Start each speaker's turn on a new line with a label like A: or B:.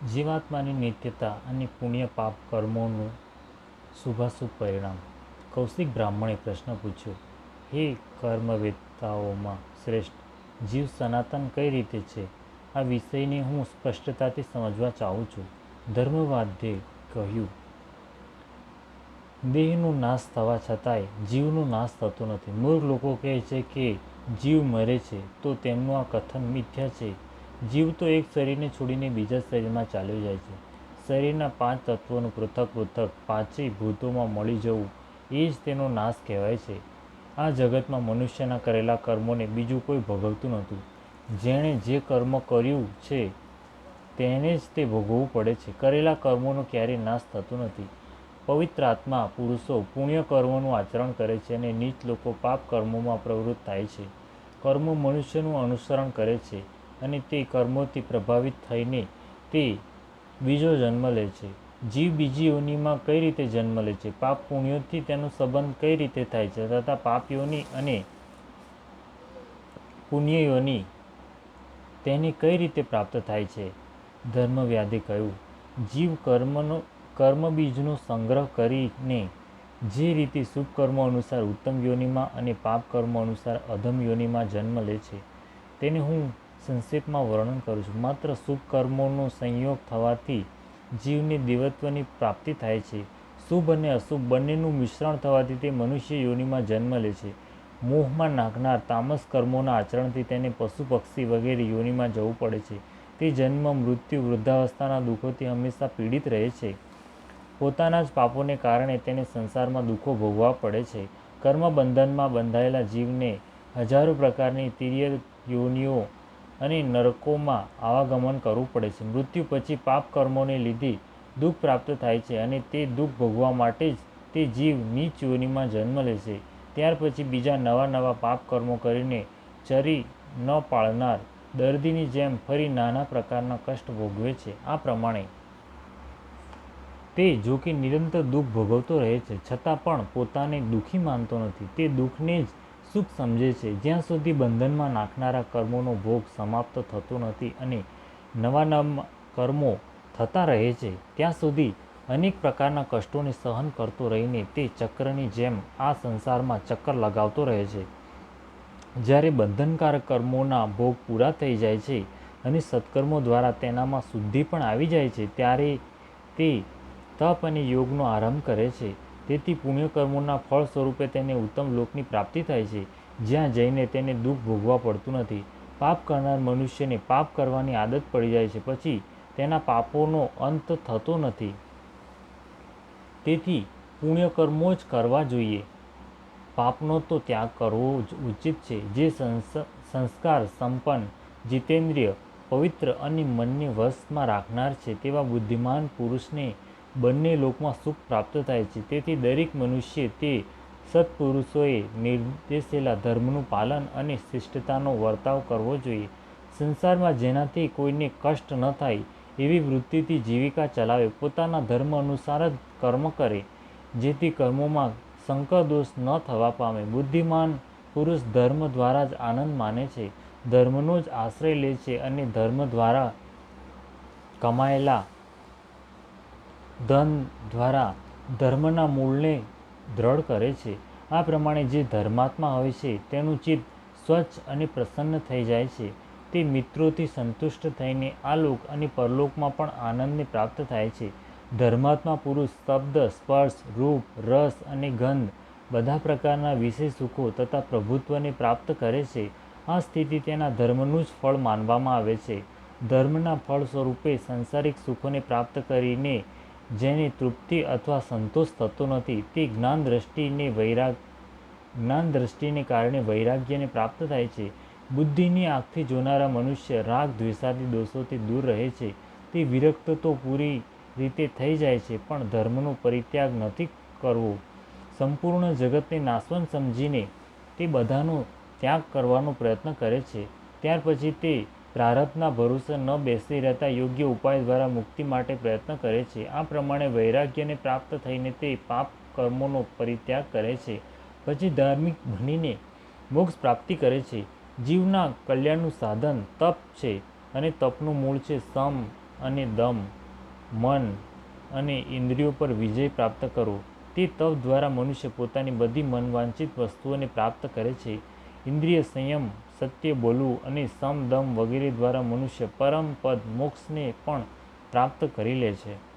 A: જીવાત્માની નિત્યતા અને પુણ્ય પાપ કર્મોનું શુભાશુભ પરિણામ. કૌશિક બ્રાહ્મણે પ્રશ્ન પૂછ્યો, હે કર્મવેત્તાઓમાં શ્રેષ્ઠ, જીવ સનાતન કઈ રીતે છે? આ વિષયને હું સ્પષ્ટતાથી સમજવા ચાહું છું. ધર્મવાદ્યે કહ્યું, દેહનો નાશ થવા છતાંય જીવનો નાશ થતો નથી. મૂર્ખ લોકો કહે છે કે જીવ મરે છે, તો તેમનું આ કથન મિથ્યા છે. જીવ તો એક શરીરને છોડીને બીજા શરીરમાં ચાલ્યો જાય છે. શરીરના 5 તત્વોનું પૃથક પૃથક 5 ભૂતોમાં મળી જવું એ જ તેનો નાશ કહેવાય છે. આ જગતમાં મનુષ્યના કરેલા કર્મોને બીજું કોઈ ભોગવતું નહોતું. જેણે જે કર્મ કર્યું છે તેને જ તે ભોગવવું પડે છે. કરેલા કર્મોનો ક્યારેય નાશ થતો નથી. પવિત્ર આત્મા પુરુષો પુણ્ય કર્મોનું આચરણ કરે છે અને નીચ લોકો પાપ કર્મોમાં પ્રવૃત્ત થાય છે. કર્મો મનુષ્યનું અનુસરણ કરે છે અને તે કર્મોથી પ્રભાવિત થઈને તે બીજો જન્મ લે છે. જીવ બીજી યોનિમાં કઈ રીતે જન્મ લે છે? પાપ પુણ્યોથી તેનો સંબંધ કઈ રીતે થાય છે તથા પાપ યોનિ અને પુણ્ય યોનિ તેને કઈ રીતે પ્રાપ્ત થાય છે? ધર્મવ્યાધે કહ્યું, જીવ કર્મબીજનો સંગ્રહ કરીને જે રીતે શુભ કર્મો અનુસાર ઉત્તમ યોનિમાં અને પાપ કર્મો અનુસાર અધમ યોનિમાં જન્મ લે છે તેને હું સંક્ષેપમાં વર્ણન કરું છું. માત્ર શુભ કર્મોનો સંયોગ થવાથી જીવને દેવત્વની પ્રાપ્તિ થાય છે. શુભ અને અશુભ બંનેનું મિશ્રણ થવાથી તે મનુષ્ય યોનિમાં જન્મ લે છે. મોહમાં નાખનાર તામસ કર્મોના આચરણથી તેને પશુ પક્ષી વગેરે યોનિમાં જવું પડે છે. તે જન્મ મૃત્યુ વૃદ્ધાવસ્થાના દુઃખોથી હંમેશા પીડિત રહે છે. પોતાના જ પાપોને કારણે તેને સંસારમાં દુઃખો ભોગવવા પડે છે. કર્મ બંધનમાં બંધાયેલા જીવને હજારો પ્રકારની તિર્યક યોનિઓ અને નરકોમાં આવાગમન કરવું પડે છે. મૃત્યુ પછી પાપ કર્મોને લીધે દુઃખ પ્રાપ્ત થાય છે અને તે દુઃખ ભોગવવા માટે જ તે જીવ નીચ યોનિમાં જન્મ લે છે. ત્યાર પછી બીજા નવા નવા પાપ કર્મો કરીને ચરી ન પાળનાર દર્દીની જેમ ફરી નાના પ્રકારના કષ્ટ ભોગવે છે. આ પ્રમાણે તે જોકે નિરંતર દુઃખ ભોગવતો રહે છે, છતાં પણ પોતાને દુઃખી માનતો નથી. તે દુઃખને જ સુખ સમજે છે. જ્યાં સુધી બંધનમાં નાખનારા કર્મોનો ભોગ સમાપ્ત થતો નથી અને નવા નવા કર્મો થતા રહે છે, ત્યાં સુધી અનેક પ્રકારના કષ્ટોને સહન કરતો રહીને તે ચક્રની જેમ આ સંસારમાં ચક્કર લગાવતો રહે છે. જ્યારે બંધનકારક કર્મોના ભોગ પૂરા થઈ જાય છે અને સત્કર્મો દ્વારા તેનામાં શુદ્ધિ પણ આવી જાય છે, ત્યારે તે તપ અને યોગનો આરંભ કરે છે. તેથી પુણ્યકર્મોના ફળ સ્વરૂપે તેને ઉત્તમ લોકની પ્રાપ્તિ થાય છે, જ્યાં જઈને તેને દુઃખ ભોગવવા પડતું નથી. પાપ કરનાર મનુષ્યને પાપ કરવાની આદત પડી જાય છે, પછી તેના પાપોનો અંત થતો નથી. તેથી પુણ્યકર્મો જ કરવા જોઈએ. પાપનો તો ત્યાગ કરવો જ ઉચિત છે. જે સંસ્કાર સંપન્ન, જીતેન્દ્રિય, પવિત્ર અને મનને વશમાં રાખનાર છે તેવા બુદ્ધિમાન પુરુષને બંને લોકમાં સુખ પ્રાપ્ત થાય છે. તેથી દરેક મનુષ્ય તે સત્પુરુષોએ નિર્દેશેલા ધર્મનું પાલન અને શિષ્ટતાનો વર્તાવ કરવો જોઈએ. સંસારમાં જેનાથી કોઈને કષ્ટ ન થાય એવી વૃત્તિથી જીવિકા ચલાવે, પોતાના ધર્મ અનુસાર જ કર્મ કરે, જેથી કર્મોમાં સંકર દોષ ન થવા પામે. બુદ્ધિમાન પુરુષ ધર્મ દ્વારા જ આનંદ માને છે, ધર્મનો જ આશ્રય લે છે અને ધર્મ દ્વારા કમાયેલા ધન દ્વારા ધર્મના મૂળને દ્રઢ કરે છે. આ પ્રમાણે જે ધર્માત્મા હોય છે તેનું ચિત્ત સ્વચ્છ અને પ્રસન્ન થઈ જાય છે. તે મિત્રોથી સંતુષ્ટ થઈને આ લોક અને પરલોકમાં પણ આનંદને પ્રાપ્ત થાય છે. ધર્માત્મા પુરુષ શબ્દ, સ્પર્શ, રૂપ, રસ અને ગંધ બધા પ્રકારના વિષય સુખો તથા પ્રભુત્વને પ્રાપ્ત કરે છે. આ સ્થિતિ તેના ધર્મનું જ ફળ માનવામાં આવે છે. ધર્મના ફળ સ્વરૂપે સાંસારિક સુખોને પ્રાપ્ત કરીને જેને તૃપ્તિ અથવા સંતોષ થતો નથી, તે જ્ઞાન દ્રષ્ટિને કારણે વૈરાગ્યને પ્રાપ્ત થાય છે. બુદ્ધિની આંખથી જોનારા મનુષ્ય રાગ દ્વેષાદિ દોષોથી દૂર રહે છે. તે વિરક્ત તો પૂરી રીતે થઈ જાય છે, પણ ધર્મનો પરિત્યાગ નથી કરવો. સંપૂર્ણ જગતને નાશવંત સમજીને તે બધાનો ત્યાગ કરવાનો પ્રયત્ન કરે છે. ત્યાર પછી તે પ્રારબ્ધના ભરોસે ન બેસી રહેતા યોગ્ય ઉપાય દ્વારા મુક્તિ માટે પ્રયત્ન કરે છે. આ પ્રમાણે વૈરાગ્યને પ્રાપ્ત થઈને તે પાપ કર્મોનો પરિત્યાગ કરે છે. પછી ધાર્મિક બનીને મોક્ષ પ્રાપ્તિ કરે છે. જીવના કલ્યાણનું સાધન તપ છે અને તપનું મૂળ છે સમ, અને દમ, મન અને ઇન્દ્રિયો પર વિજય પ્રાપ્ત કરવો. તે તપ દ્વારા મનુષ્ય પોતાની બધી મનવાંછિત વસ્તુઓને પ્રાપ્ત કરે છે. ઇન્દ્રિય સંયમ, સત્ય બોલવું અને સમ દમ વગેરે દ્વારા મનુષ્ય પરમ પદ મોક્ષને પણ પ્રાપ્ત કરી લે છે.